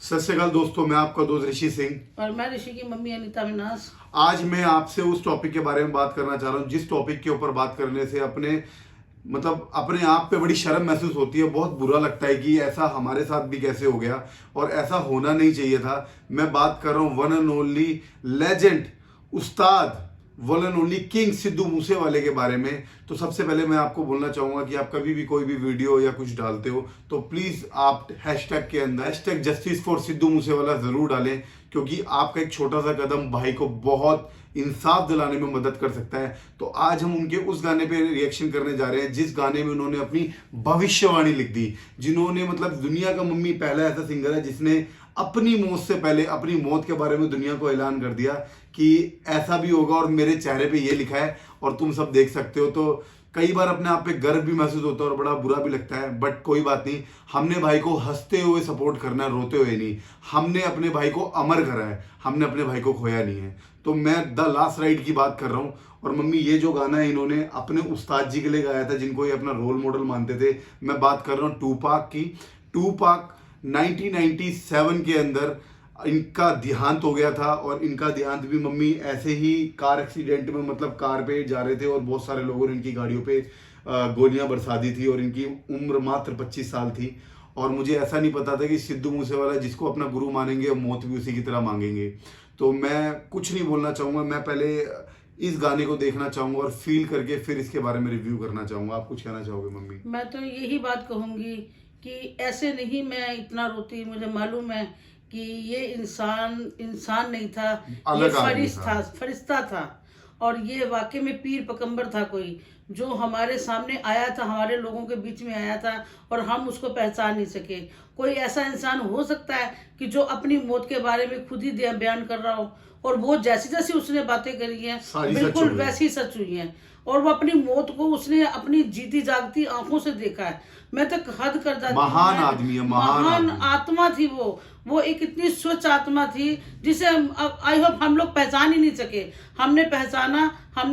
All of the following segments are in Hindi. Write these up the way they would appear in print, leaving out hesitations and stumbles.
सत श्री अकाल दोस्तों, मैं आपका दोस्त ऋषि सिंह और मैं ऋषि की मम्मी अनीता मिनास। आज मैं आपसे उस टॉपिक के बारे में बात करना चाह रहा हूँ जिस टॉपिक के ऊपर बात करने से अपने आप पे बड़ी शर्म महसूस होती है। बहुत बुरा लगता है कि ऐसा हमारे साथ भी कैसे हो गया और ऐसा होना नहीं चाहिए था। मैं बात कर रहा हूँ वन एंड ओनली लेजेंड, उस्ताद, one and only king Sidhu मूसेवाले के बारे में। तो सबसे पहले मैं आपको बोलना चाहूंगा कि आप कभी भी कोई भी वीडियो या कुछ डालते हो तो प्लीज आप हैशटैग के अंदर hashtag justice for Sidhu Moosewala जरूर डालें, क्योंकि आपका एक छोटा सा कदम भाई को बहुत इंसाफ दिलाने में मदद कर सकता है। तो आज हम उनके उस गाने पे रिएक्शन करने जा रहे हैं जिस गाने में उन्होंने अपनी भविष्यवाणी लिख दी, जिन्होंने दुनिया का मम्मी पहला ऐसा सिंगर है जिसने अपनी मौत से पहले अपनी मौत के बारे में दुनिया को ऐलान कर दिया कि ऐसा भी होगा और मेरे चेहरे पे ये लिखा है और तुम सब देख सकते हो। तो कई बार अपने आप पे गर्व भी महसूस होता है और बड़ा बुरा भी लगता है, बट कोई बात नहीं। हमने भाई को हंसते हुए सपोर्ट करना है, रोते हुए नहीं। हमने अपने भाई को अमर करा है, हमने अपने भाई को खोया नहीं है। तो मैं द लास्ट राइड की बात कर रहा हूँ। और मम्मी, ये जो गाना है इन्होंने अपने उस्ताद जी के लिए गाया था जिनको ये अपना रोल मॉडल मानते थे। मैं बात कर रहा हूँ टूपाक की। टूपाक 1997 के अंदर इनका देहांत हो गया था और इनका देहांत भी मम्मी ऐसे ही कार एक्सीडेंट में, कार पे जा रहे थे और बहुत सारे लोगों ने इनकी गाड़ियों पे गोलियां बरसा दी थी और इनकी उम्र मात्र 25 साल थी। और मुझे ऐसा नहीं पता था कि सिद्धू मूसेवाला जिसको अपना गुरु मानेंगे मौत भी उसी की तरह मांगेंगे। तो मैं कुछ नहीं बोलना चाहूँगा, मैं पहले इस गाने को देखना चाहूँगा और फील करके फिर इसके बारे में रिव्यू करना चाहूँगा। आप कुछ कहना चाहोगे मम्मी? मैं तो यही बात कहूंगी कि ऐसे नहीं मैं इतना रोती। मुझे मालूम है कि ये इंसान नहीं था, ये फरिश्ता था। और ये वाकई में पीर पैगंबर था, कोई जो हमारे सामने आया था, हमारे लोगों के बीच में आया था और हम उसको पहचान नहीं सके। कोई ऐसा इंसान हो सकता है कि जो अपनी मौत के बारे में खुद ही बयान कर रहा हो और वो जैसी जैसी उसने बातें करी हैं बिल्कुल वैसी ही सच हुई हैं और वो अपनी मौत को उसने अपनी जीती जागती आंखों से देखा है। मैं तो हद कर जाती हूँ। महान आदमी है, महान आत्मा थी वो एक इतनी स्वच्छ आत्मा थी जिसे आई होप हम लोग पहचान ही नहीं सके। हमने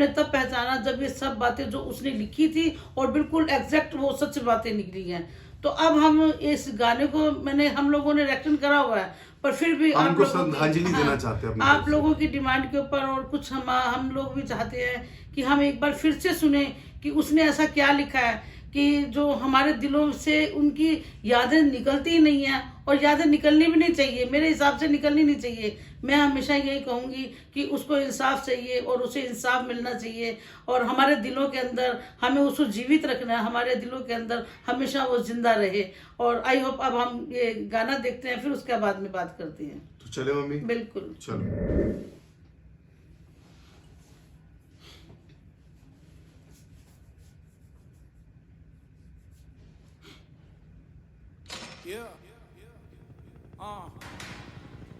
तब पहचाना जब ये सब बातें जो उसने लिखी थी और बिल्कुल एग्जैक्ट वो सच बातें निकली हैं। तो अब हम इस गाने को हम लोगों ने रिएक्शन करा हुआ है, पर फिर भी आप श्रद्धांजलि देना चाहते हैं आप लोगों की डिमांड के ऊपर। और कुछ हम लोग भी चाहते हैं कि हम एक बार फिर से सुने कि उसने ऐसा क्या लिखा है कि जो हमारे दिलों से उनकी यादें निकलती ही नहीं है और यादें निकलनी भी नहीं चाहिए। मेरे हिसाब से निकलनी नहीं चाहिए। मैं हमेशा यही कहूँगी कि उसको इंसाफ चाहिए और उसे इंसाफ मिलना चाहिए और हमारे दिलों के अंदर हमें उसको जीवित रखना है। हमारे दिलों के अंदर हमेशा वो जिंदा रहे। और आई होप अब हम ये गाना देखते हैं, फिर उसके बाद में बात करते हैं। तो चले मम्मी? बिल्कुल चलो।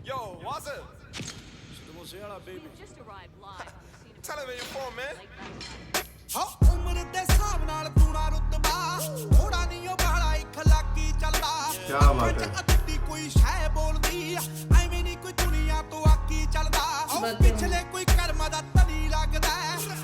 Yo, what's up? Siddhu Moosewala, baby. Just arrived live on the scene of Television for man. ਉਮਰ ਦੇ ਹਿਸਾਬ ਨਾਲ ਤੂਣਾ ਰੁਤਬਾ ਥੋੜਾ ਨਹੀਂ ਉਹ ਬਾਲਾ ਇਖਲਾਕੀ ਚੱਲਦਾ। क्या बात है। ਅੱਧੀ ਕੋਈ ਸ਼ੈ ਬੋਲਦੀ ਐਵੇਂ ਨਹੀਂ ਕੋਈ ਦੁਨੀਆ ਤੋਂ ਆਕੀ ਚੱਲਦਾ। ਪਿਛਲੇ ਕੋਈ ਕਰਮ ਦਾ ਤਨੀ ਲੱਗਦਾ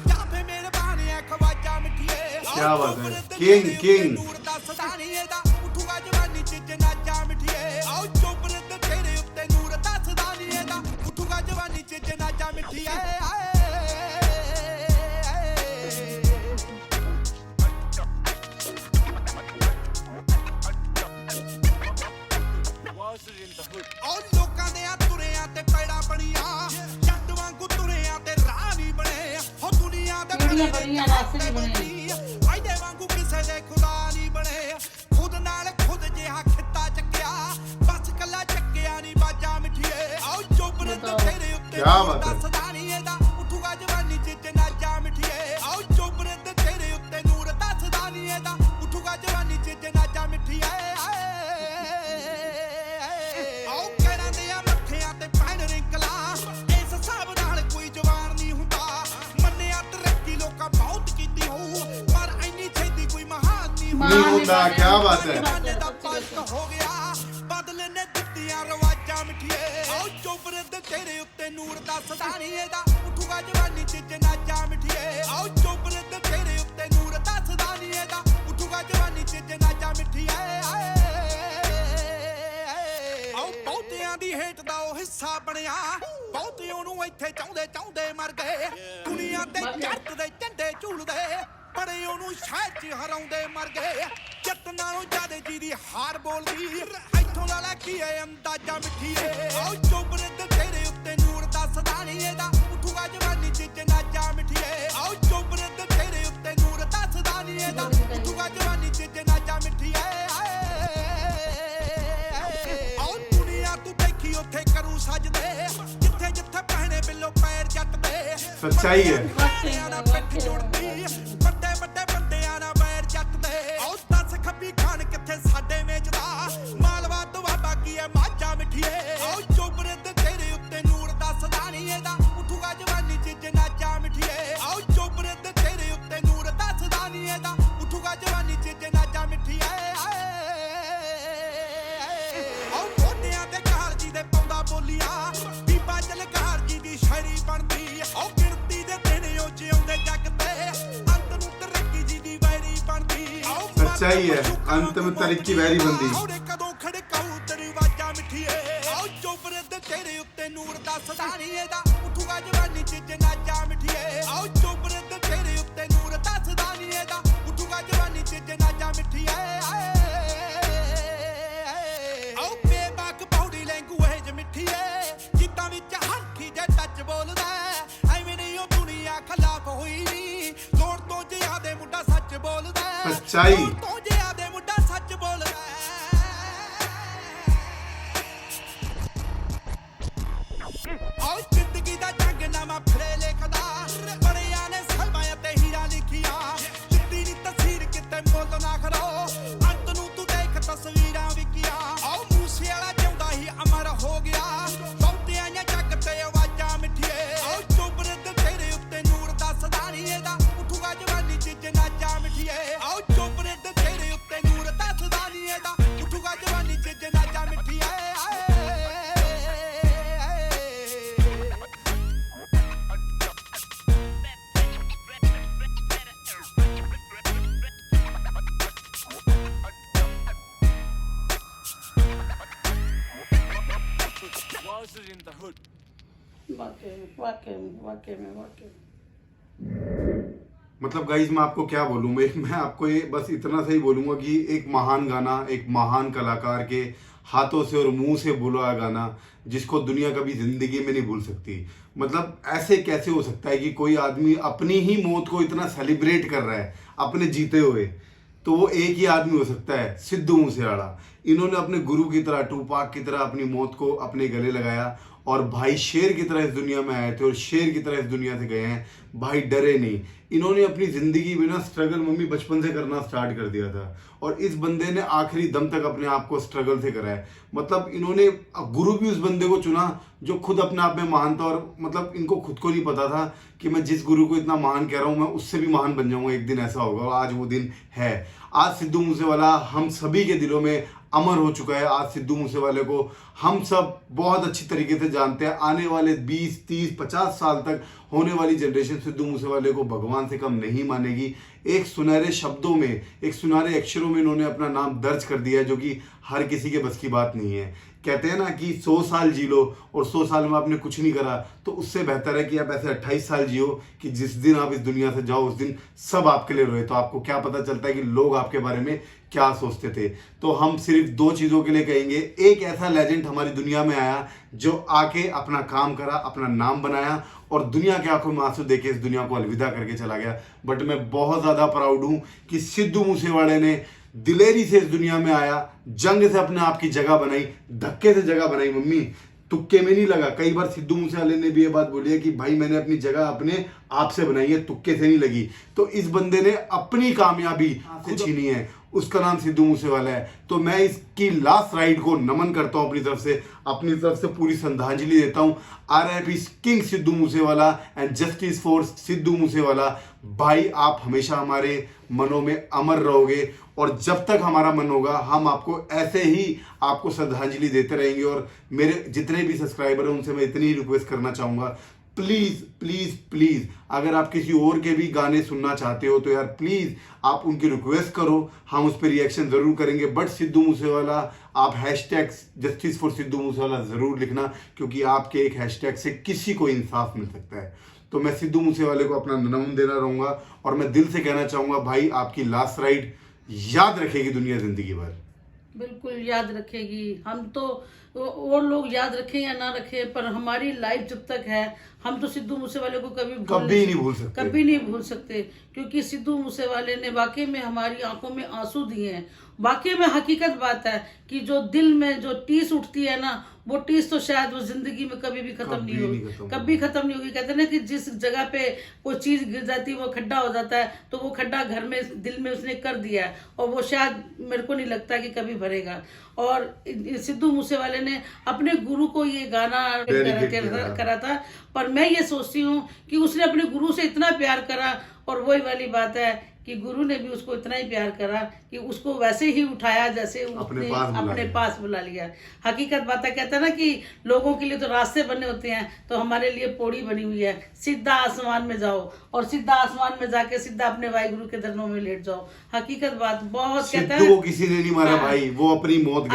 ਜਾਂ ਫੇ ਮਿਹਰਬਾਨ ਐ ਖਵਾਜਾ ਮਿੱਠੀਏ। क्या बात है। किंग ਨੂਰ ਦਾ ਸਦਾਨੀ ਇਹਦਾ ਉਠੂਗਾ ਜਵਾਨੀ ਚ ਜਨਾਜਾ ਮਿੱਠੀਏ। ਆਓ ਚੋਬਰ ਤੇ ਤੇਰੇ ਉੱਤੇ ਨੂਰ ਦਾ ਸਦਾਨੀ ਇਹਦਾ ਉਠੂਗਾ ਜਵਾਨੀ ਚ ਜਨਾਜਾ ਮਿੱਠੀਏ। ਔਰ ਲੋਕਾਂ ਦੇ ਆ ਤੁਰਿਆਂ ਤੇ ਪੈੜਾ ਬਣੀਆਂ ਜੱਟ ਵਾਂਗੂ ਤੁਰਿਆਂ ਤੇ ਰਾਹ ਨਹੀਂ ਬਣੇ ਹੋ ਦੁਨੀਆ ਦੇ बढ़िया रास्ते नहीं बने। ਆਈਦੇ ਵਾਂਗੂ ਕਿਸੇ ਦੇ ਖੁਦਾ ਨਹੀਂ ਬਣੇ ਖੁਦ ਨਾਲ ਖੁਦ ਜਿਹਾ ਖਿੱਤਾ ਚੱਕਿਆ ਬਸ ਕੱਲਾ ਚੱਕਿਆ ਨਹੀਂ ਬਾਜਾ ਮਿੱਠੀਏ। ਆਓ ਚੋਬਰ ਤੇ ਤੇਰੇ ਉੱਤੇ ਦੱਸਦਾ ਨਹੀਂ ਇਹਦਾ ਉਠੂਗਾ ਜਵਾਨੀ ਚ ਜਨਾਜਾ ਮਿੱਠੀਏ। ਆਓ ਚੋਬਰ ਤੇ ਤੇਰੇ ਉੱਤੇ ਨੂਰ ਦੱਸਦਾ ਨਹੀਂ ਇਹਦਾ ਉਠੂਗਾ ਜਵਾਨੀ ਚ ਜਨਾਜਾ ਮਿੱਠੀਏ। नहीं होता। क्या बात है। ਹੋ ਗਿਆ ਬਦਲੇ ਨੇ ਦਿੱਤੀਆਂ ਰਵਾਜਾਂ ਮਿੱਠੀਏ। ਆਓ ਚੋਬਰ ਦੇ ਤੇਰੇ ਉੱਤੇ ਨੂਰ ਦੱਸਦਾ ਨਹੀਂ ਇਹਦਾ ਉਠੂਗਾ ਜਵਾਨੀ ਚ ਜਨਾਜਾ ਮਿੱਠੀਏ। ਆਓ ਚੋਬਰ ਦੇ ਤੇਰੇ ਉੱਤੇ ਨੂਰ ਦੱਸਦਾ ਨਹੀਂ ਇਹਦਾ ਉਠੂਗਾ ਜਵਾਨੀ ਚ ਜਨਾਜਾ ਮਿੱਠੀਏ। ਆਓ ਬਹੁਤਿਆਂ ਦੁਨੀਆ ਦੀ ਹੇਠ ਦਾ ਉਹ ਹਿੱਸਾ ਬਣਿਆ ਬਹੁਤੇ ਉਹਨੂੰ ਇੱਥੇ ਚਾਹੁੰਦੇ ਚਾਹੁੰਦੇ ਮਰ ਗਏ ਦੁਨੀਆ ਤੇ ਚੜ੍ਹਦੇ ਝੰਡੇ ਝੂਲਦੇ ਬੜੇ ਉਹਨੂੰ ਸ਼ਹਿਰ 'ਚ ਹਰਾਉਂਦੇ ਮਰ ਗਏ ਜੱਟ ਨਾਲੋਂ ਜ਼ਿਆਦੇ ਜਿਹਦੀ ਹਾਰ ਬੋਲਦੀ ਇੱਥੋਂ ਦਾ ਲੈ ਕੀ ਏ ਅੰਦਾਜ਼ਾ ਮਿੱਠੀਏ ਆਓ ਚੋਬਰੇ ਤੇ ਤੇਰੇ ਉੱਤੇ ਨੂਰ ਦੱਸਦਾ ਨਹੀਂ ਇਹਦਾ ਉੱਠੂਗਾ ਜਵਾਨੀ 'ਚ ਜਨਾਜ਼ਾ ਮਿੱਠੀਏ ਆਓ ਚੋਬਰੇ ਤੇ ਤੇਰੇ ਉੱਤੇ ਨੂਰ ਦੱਸਦਾ ਨਹੀਂ ਇਹਦਾ ਉੱਠੂਗਾ ਜਵਾਨੀ 'ਚ ਜਨਾਜ਼ਾ ਮਿੱਠੀਏ ਆਓ ਦੁਨੀਆ ਤੂੰ ਦੇਖੀ ਉੱਥੇ ਕਰੂ ਸਜਦੇ ਜਿੱਥੇ ਜਿੱਥੇ ਪਹਿਣੇ ਬਿੱਲੋ ਪੈਰ ਜੱਟ ਦੇ सच्चाई है। ਪਿੱਠ ਜੁੜਦੀ ਵੱਡੇ ਵੱਡੇ ਬੰਦਿਆਂ ਨਾਲ ਬੈਰ ਜੱਟ ਦੇ ਆਓ ਦੱਸ ਖੱਬੀ ਖਾਨ ਕਿੱਥੇ ਸਾਡੇ ਮੇਜ ਦਾ ਮਾਲਵਾ ਦੁਆਬਾ ਕੀ ਐ ਮਾਝਾ ਮਿੱਠੀਏ ਆਓ ਚੋਬਰੇ ਤੇ ਤੇਰੇ ਉੱਤੇ ਨੂਰ ਦੱਸਦਾ ਨਹੀਂ ਇਹਦਾ ਉੱਠੂਗਾ ਜਵਾਨੀ 'ਚ ਜਨਾਜ਼ਾ ਮਿੱਠੀਏ ਆਓ ਚੋਬਰੇ ਤੇ ਤੇਰੇ ਉੱਤੇ ਨੂਰ ਦੱਸਦਾ ਨਹੀਂ ਇਹਦਾ ਉੱਠੂਗਾ ਜਵਾਨੀ 'ਚ ਜਨਾਜ਼ਾ ਮਿੱਠੀਏ ਆਓ ਮੋਢਿਆਂ ਤੇ ਘਾਲ ਜੀ ਦੇ ਪਾਉਂਦਾ ਬੋਲੀਆਂ ਬੀਬਾ ਜਲਕਾਰ ਜੀ ਦੀ ਸ਼ਾਇਰੀ ਬਣਦੀ ਆਓ ਗਿਣਤੀ ਦੇ ਦਿਨ ਉਹ ਜਿਉਂਦੇ ਜੱਗ ਤੇ ਅੰਤ ਨੂੰ ਤਰੱਕੀ ਜੀ ਦੀ ਵੈਰੀ ਬਣਦੀ सच्चाई है, अंत में तरक्की वैरी बनती। ਆਉੜੇ ਕਦੋਂ ਖੜਕਾਊ ਦਰਵਾਜ਼ਾ ਮਿੱਠੀਏ ਆਓ ਚੋਬਰੇ ਤੇ ਤੇਰੇ ਉੱਤੇ ਨੂਰ ਦੱਸਦਾ ਨਹੀਂ ਇਹਦਾ ਉੱਠੂਗਾ ਜਵਾਨੀ 'ਚ ਜਨਾਜ਼ਾ ਮਿੱਠੀਏ ਆਓ ਚੋਬਰੇ ਤੇ ਤੇਰੇ ਉੱਤੇ ਨੂਰ ਦੱਸਦਾ ਨਹੀਂ ਇਹਦਾ ਉੱਠੂਗਾ ਜਵਾਨੀ 'ਚ ਜਨਾਜ਼ਾ ਮਿੱਠੀਏ ਆਓ ਬੇਬਾਕ ਪੌੜੀ ਲੈਂਗੁਏਜ ਮਿੱਠੀਏ ਜਿੱਦਾਂ ਵਿੱਚ ਹਰਖੀ ਜੇ ਟੱਚ ਬੋਲਦਾ ਐਵੇਂ ਨਹੀਂ ਉਹ ਦੁਨੀਆ ਖਿਲਾਫ ਹੋਈ ਨੀ ਲੋੜ ਤੋਂ ਜ਼ਿਆਦੇ ਮੁੰਡਾ ਸੱਚ ਬੋਲਦਾ सच्चाई। ਲੋੜ ਤੋਂ ਜ਼ਿਆਦੇ ਮੁੰਡਾ ਸੱਚ ਬੋਲਦਾ ਆਓ ਜ਼ਿੰਦਗੀ ਦਾ ਜੰਗ ਨਾਮਾ ਫੜੇ ਲਿਖਦਾ ਬੜਿਆਂ ਨੇ ਸਲਮਾਂ ਅਤੇ ਹੀਰਾ ਲਿਖੀਆਂ ਜਿੱਤੀ ਨੀ ਤਸਵੀਰ ਕਿਤੇ ਮੁੱਲ ਨਾ ਖੜੋ ਅੰਤ ਨੂੰ ਤੂੰ ਦੇਖ ਤਸਵੀਰਾਂ ਵਿਕੀਆਂ ਆਓ ਮੂਸੇ ਵਾਲਾ ਜਿਉਂਦਾ ਹੀ ਅਮਰ ਹੋ ਗਿਆ ਬਹੁਤਿਆਂ ਜਾਂ ਜੱਗ ਤੇ ਆਵਾਜ਼ਾਂ ਮਿੱਠੀਏ ਆਓ ਚੋਬਰੇ ਤੇ ਤੇਰੇ ਉੱਤੇ ਨੂਰ ਦੱਸਦਾ ਨਹੀਂ ਇਹਦਾ ਉੱਠੂਗਾ ਜਵਾਨੀ 'ਚ ਜਨਾਜ਼ਾ ਮਿੱਠੀਏ ਆਓ ਚੋਬਰੇ ਤੇ ਤੇਰੇ ਉੱਤੇ ਨੂਰ ਦੱਸਦਾ ਨਹੀਂ ਇਹਦਾ ਉੱਠੂਗਾ ਜਵਾਨੀ 'ਚ ਜਨਾਜ਼ਾ ਮਿੱਠੀਏ Was it in the hood? वाकई में मतलब गाइज मैं आपको क्या बोलूँ, मैं आपको ये बस इतना सही बोलूँगा कि एक महान गाना, एक महान कलाकार के हाथों से और मुंह से बोला गाना जिसको दुनिया कभी ज़िंदगी में नहीं भूल सकती। मतलब ऐसे कैसे हो सकता है कि कोई आदमी अपनी ही मौत को इतना सेलिब्रेट कर रहा है अपने जीते हुए, तो वो एक ही आदमी हो सकता है, सिद्धू मूसेवाला। इन्होंने अपने गुरु की तरह, टूपाक की तरह अपनी मौत को अपने गले लगाया और भाई शेर की तरह इस दुनिया में आए थे और शेर की तरह इस दुनिया से गए हैं। भाई डरे नहीं। इन्होंने अपनी ज़िंदगी में ना स्ट्रगल मम्मी बचपन से करना स्टार्ट कर दिया था और इस बंदे ने आखिरी दम तक अपने आप को स्ट्रगल से करा है। मतलब इन्होंने गुरु भी उस बंदे को चुना जो खुद अपने आप में महान था और मतलब इनको खुद को नहीं पता था कि मैं जिस गुरु को इतना महान कह रहा हूँ मैं उससे भी महान बन जाऊँगा, एक दिन ऐसा होगा। और आज वो दिन है। आज सिद्धू मूसेवाला हम सभी के दिलों में अमर हो चुका है। आज सिद्धू मूसेवाले को हम सब बहुत अच्छी तरीके से जानते हैं। आने वाले 20, 30, 50 साल तक होने वाली जनरेशन सिद्धू मूसेवाले को भगवान से कम नहीं मानेगी। एक सुनहरे शब्दों में, एक सुनहरे अक्षरों में इन्होंने अपना नाम दर्ज कर दिया है, जो कि हर किसी के बस की बात नहीं है। कहते हैं ना कि 100 साल जी लो और 100 साल में आपने कुछ नहीं करा, तो उससे बेहतर है कि आप ऐसे 28 साल जियो कि जिस दिन आप इस दुनिया से जाओ उस दिन सब आपके लिए रोए। तो आपको क्या पता चलता है कि लोग आपके बारे में क्या सोचते थे। तो हम सिर्फ 2 चीज़ों के लिए कहेंगे। एक ऐसा लेजेंड हमारी दुनिया में आया जो आके अपना काम करा, अपना नाम बनाया और दुनिया के आंखों में आंसू देके इस दुनिया को अलविदा करके चला गया। बट मैं बहुत ज़्यादा प्राउड हूँ कि सिद्धू मूसेवाले ने दिलेरी से इस दुनिया में आया, जंग से अपने आप की जगह बनाई, धक्के से जगह बनाई। मम्मी तुक्के में नहीं लगा। कई बार सिद्धू मूसेवाले ने भी ये बात बोली है कि भाई मैंने अपनी जगह अपने आप से बनाई है, तुक्के से नहीं लगी। तो इस बंदे ने अपनी कामयाबी से छीनी है, उसका नाम सिद्धू मूसेवाला है। तो मैं इसकी लास्ट राइड को नमन करता हूँ अपनी तरफ से पूरी श्रद्धांजलि देता हूँ। RIP king Sidhu Moosewala and justice for Sidhu Moosewala. भाई आप हमेशा हमारे मनों में अमर रहोगे और जब तक हमारा मन होगा हम आपको ऐसे ही आपको श्रद्धांजलि देते रहेंगे। और मेरे जितने भी सब्सक्राइबर हैं उनसे मैं इतनी ही रिक्वेस्ट करना चाहूँगा, प्लीज प्लीज प्लीज अगर आप किसी और के भी गाने सुनना चाहते हो तो यार प्लीज आप उनकी रिक्वेस्ट करो, हम उस पर रिएक्शन जरूर करेंगे। बट सिद्धू मूसेवाला आप hashtag justice for Sidhu Moosewala जरूर लिखना, क्योंकि आपके एक हैशटैग से किसी को इंसाफ मिल सकता है। तो मैं सिद्धू मूसेवाले को अपना नमन देना रहूंगा और मैं दिल से कहना चाहूंगा भाई आपकी लास्ट राइड याद रखेगी दुनिया जिंदगी भर। बिल्कुल याद रखेगी। हम तो और लोग याद रखें या ना रखें, पर हमारी लाइफ जब तक है हम तो सिद्धू मूसेवाले को कभी नहीं भूल सकते, कभी नहीं भूल सकते। क्योंकि सिद्धू मूसेवाले ने वाकई में हमारी आंखों में आंसू दिए हैं। वाकई में हकीकत बात है कि जो दिल में जो टीस उठती है ना, वो टीस तो शायद वो जिंदगी में कभी भी खत्म नहीं होगी, कभी खत्म नहीं होगी। कहते हैं ना कि जिस जगह पे कोई चीज गिर जाती है वो खड्डा हो जाता है, तो वो खड्डा घर में दिल में उसने कर दिया है और वो शायद मेरे को नहीं लगता कि कभी भरेगा। और सिद्धू मूसेवाले ने अपने गुरु को ये गाना करा था, पर मैं ये सोचती हूँ कि उसने अपने गुरु से इतना प्यार करा, और वही वाली बात है कि गुरु ने भी उसको इतना ही प्यार करा कि उसको वैसे ही उठाया जैसे उसने अपने पास बुला लिया। हकीकत बात है, कहते हैं ना कि लोगों के लिए तो रास्ते बने होते हैं, तो हमारे लिए पौड़ी बनी हुई है। सीधा आसमान में जाओ और सीधा आसमान में जाके सीधा अपने वाहिगुरु के चरणों में लेट जाओ। हकीकत बात बहुत कहते हैं, वो किसी ने नहीं मारा भाई, वो अपनी मौत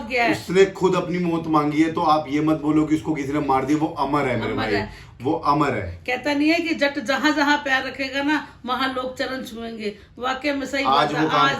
गया है, उसने खुद अपनी मौत मांगी है। तो आप ये मत बोलो कि उसको किसी ने मार दिया, वो अमर है मेरे भाई, वो अमर है। कहता नहीं है कि जट जहां जहां पैर रखेगा ना वहां लोग चरण छुएंगे। वाकई में सही बात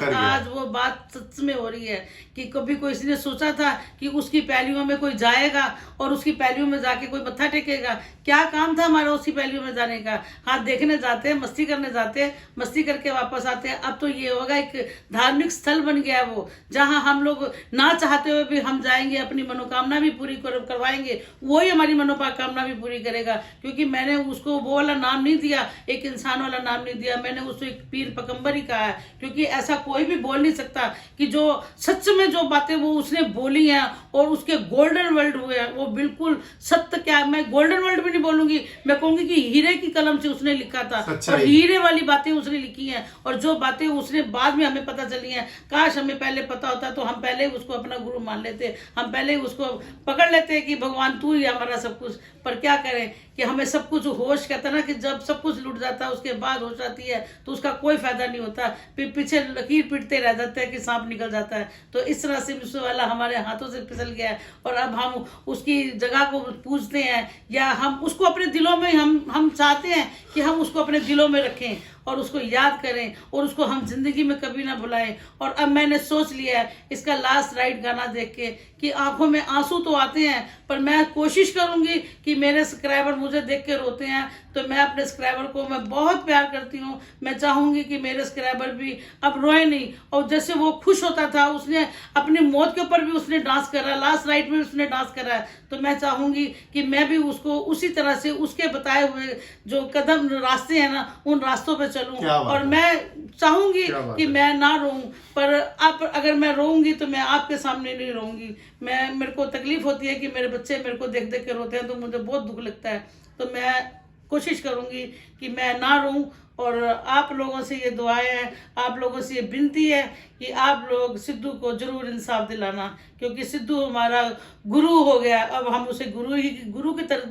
है। आज वो बात सच में हो रही है कि कभी कोई इसने सोचा था कि उसकी पैलियों में कोई जाएगा और उसकी पैलियों में जाके कोई मत्था टेकेगा? क्या काम था हमारा उसकी पैलियों में जाने का? हाँ, देखने जाते हैं, मस्ती करने जाते हैं, मस्ती करके वापस आते हैं। अब तो ये होगा एक धार्मिक स्थल बन गया वो, जहां हम लोग ना चाहते हुए भी हम जाएंगे, अपनी मनोकामना भी पूरी करवाएंगे, वही हमारी मनोकामना भी पूरी करेगा। क्योंकि मैंने उसको वो वाला नाम नहीं दिया, एक इंसान वाला नाम नहीं दिया, मैंने उसको एक पीर पैगंबर ही कहा है। क्योंकि ऐसा कोई भी बोल नहीं सकता कि जो सच में जो बातें वो उसने बोली हैं और उसके गोल्डन वर्ड हुए हैं वो बिल्कुल सत्य। क्या मैं गोल्डन वर्ड भी नहीं बोलूंगी, मैं कहूंगी कि हीरे की कलम से उसने लिखा था और हीरे वाली बातें उसने लिखी हैं। और जो बातें उसने बाद में हमें पता चली हैं, काश हमें पहले पता होता तो हम पहले उसको अपना गुरु मान लेते, हम पहले उसको पकड़ लेते कि भगवान तू ही हमारा सब कुछ। पर क्या करें कि हमें सब कुछ होश, कहता ना कि जब सब कुछ लुट जाता है उसके बाद होश आती है, तो उसका कोई फायदा नहीं होता, फिर पीछे लकीर पीटते रह जाते हैं कि सांप निकल जाता है। तो इस तरह से मूसेवाला हमारे हाथों से फिसल गया है और अब हम उसकी जगह को पूजते हैं या हम उसको अपने दिलों में हम चाहते हैं कि हम उसको अपने दिलों में रखें और उसको याद करें और उसको हम जिंदगी में कभी ना भुलाएं। और अब मैंने सोच लिया है इसका लास्ट राइड गाना देख के कि आंखों में आंसू तो आते हैं, पर मैं कोशिश करूंगी कि मेरे सब्सक्राइबर मुझे देख के रोते हैं, तो मैं अपने सब्सक्राइबर को मैं बहुत प्यार करती हूँ। मैं चाहूंगी कि मेरे सब्सक्राइबर भी अब रोए नहीं। और जैसे वो खुश होता था, उसने अपनी मौत के ऊपर भी उसने डांस करा, लास्ट राइड में उसने डांस करा है, तो मैं चाहूंगी कि मैं भी उसको उसी तरह से उसके बताए हुए जो कदम रास्ते हैं ना, उन रास्तों पे चलूं। और मैं चाहूंगी कि मैं ना रोऊं, पर आप अगर मैं रोऊंगी तो मैं आपके सामने नहीं रोऊंगी। मेरे को तकलीफ होती है कि मेरे बच्चे मेरे को देख देख के रोते हैं, तो मुझे बहुत दुख लगता है। तो मैं कोशिश करूंगी कि मैं ना रोऊं। और आप लोगों से ये दुआएं हैं, आप लोगों से ये विनती है कि आप लोग सिद्धू को जरूर इंसाफ दिलाना, क्योंकि सिद्धू हमारा गुरु हो गया। अब हम उसे गुरु की तरह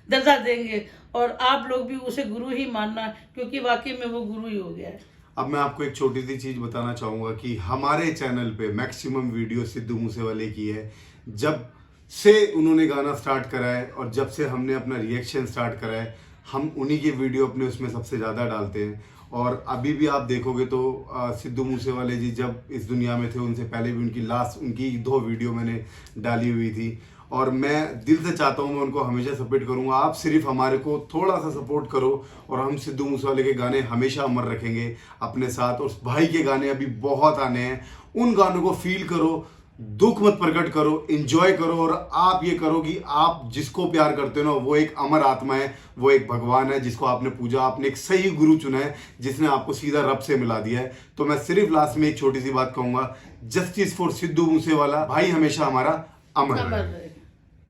दर्जा देंगे और आप लोग भी उसे गुरु ही मानना, क्योंकि वाकई में वो गुरु ही हो गया है। अब मैं आपको एक छोटी सी चीज बताना चाहूंगा कि हमारे चैनल पे मैक्सिमम वीडियो सिद्धू मूसेवाले की है। जब से उन्होंने गाना स्टार्ट करा है और जब से हमने अपना रिएक्शन स्टार्ट करा है, हम उन्हीं की वीडियो अपने उसमें सबसे ज़्यादा डालते हैं। और अभी भी आप देखोगे तो सिद्धू मूसेवाले जी जब इस दुनिया में थे, उनसे पहले भी उनकी 2 वीडियो मैंने डाली हुई थी। और मैं दिल से चाहता हूँ मैं उनको हमेशा सपोर्ट करूँगा। आप सिर्फ हमारे को थोड़ा सा सपोर्ट करो और हम सिद्धू मूसेवाले के गाने हमेशा अमर रखेंगे अपने साथ। और भाई के गाने अभी बहुत आने हैं, उन गानों को फील करो, दुख मत प्रकट करो, एंजॉय करो। और आप ये करो कि आप जिसको प्यार करते हो ना, वो एक अमर आत्मा है, वो एक भगवान है जिसको आपने पूजा, आपने एक सही गुरु चुना है जिसने आपको सीधा रब से मिला दिया है। तो मैं सिर्फ लास्ट में एक छोटी सी बात कहूंगा, जस्टिस फॉर सिद्धू मूसेवाला, भाई हमेशा हमारा अमर है।